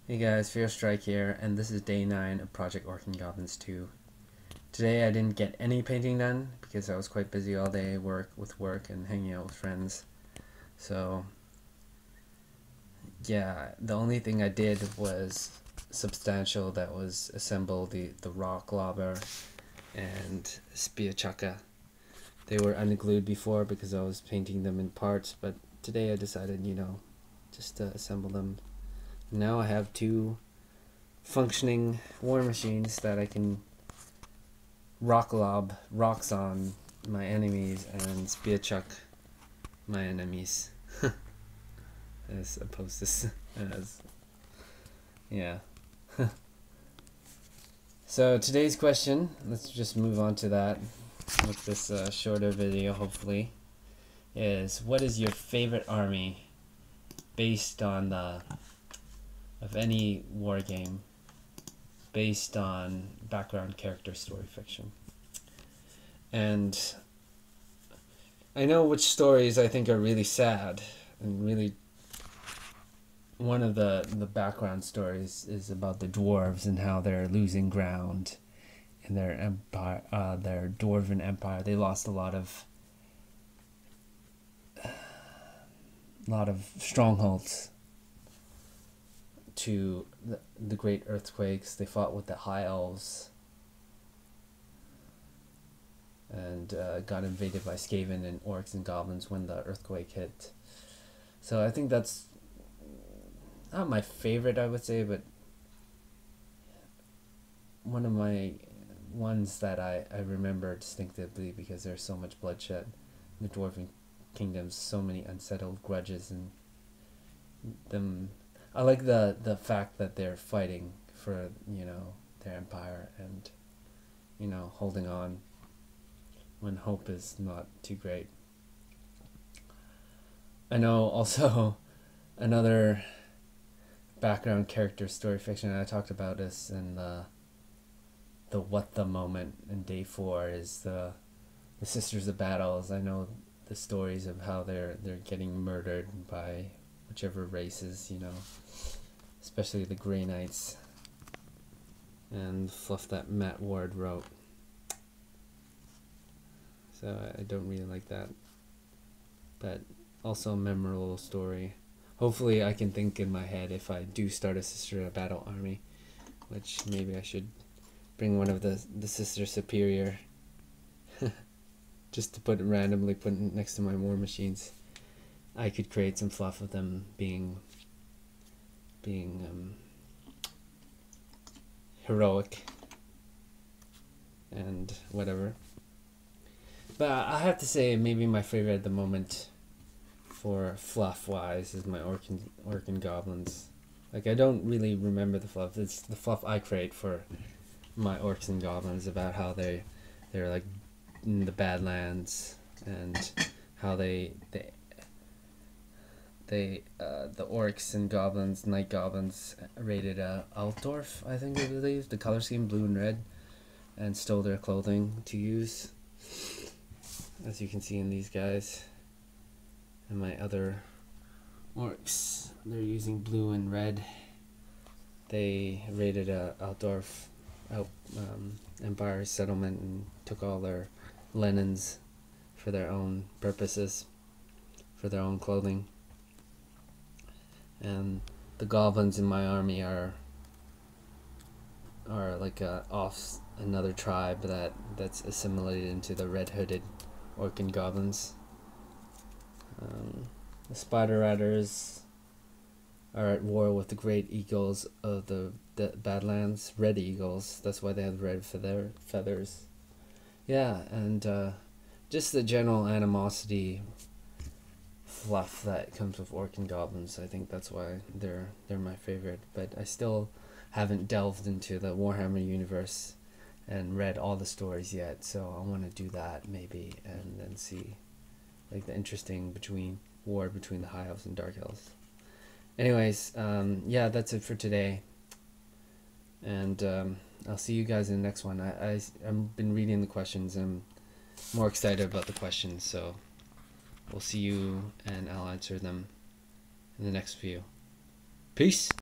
Hey guys, Fear Strike here, and this is day 9 of Project Orc Goblins 2. Today I didn't get any painting done because I was quite busy all day with work and hanging out with friends. So yeah, the only thing I did was substantial, that was assemble the rock lobber and spear chaka. They were unglued before because I was painting them in parts, but today I decided, just to assemble them. Now I have two functioning war machines that I can rock lob rocks on my enemies and spear chuck my enemies. As opposed to yeah. So today's question, let's just move on to that with this shorter video hopefully, is what is your favorite army based on of any war game based on background character story fiction. And I know which stories I think are really sad, and really one of the background stories is about the dwarves and how they're losing ground in their empire, their dwarven empire. They lost a lot of strongholds to the great earthquakes. They fought with the high elves and got invaded by Skaven and orcs and goblins when the earthquake hit. So I think that's not my favorite, I would say, but one of my ones that I remember distinctively because there's so much bloodshed in the dwarven kingdoms, so many unsettled grudges, and them. I like the fact that they're fighting for their empire and holding on when hope is not too great. I know also another background character story fiction, and I talked about this in the what the moment in day 4 is the Sisters of Battles. I know the stories of how they're getting murdered by whichever races, especially the Grey Knights, and fluff that Matt Ward wrote. So I don't really like that, but also a memorable story. Hopefully I can think in my head if I do start a Sister of Battle army, which maybe I should bring one of the Sister Superior just to randomly put next to my war machines. I could create some fluff of them being heroic and whatever. But I have to say, maybe my favorite at the moment for fluff wise is my Orc Goblins. Like, I don't really remember the fluff. It's the fluff I create for my Orcs and Goblins about how they're like in the Badlands, and how the Orcs and Goblins, Night Goblins, raided Altdorf, I think I believe, the color scheme blue and red, and stole their clothing to use, as you can see in these guys. And my other Orcs, they're using blue and red. They raided Altdorf Empire settlement and took all their linens for their own purposes, for their own clothing. And the goblins in my army are like another tribe that's assimilated into the red-hooded Orc and Goblins. The Spider Riders are at war with the great eagles of the Badlands, red eagles. That's why they have red for their feathers. Yeah, and just the general animosity fluff that comes with Orc and Goblins. I think that's why they're my favorite. But I still haven't delved into the Warhammer universe and read all the stories yet, so I want to do that maybe, and then see like the interesting war between the High Elves and Dark Elves. Anyways, yeah, that's it for today, and I'll see you guys in the next one. I've been reading the questions, and I'm more excited about the questions, so we'll see you, and I'll answer them in the next few. Peace!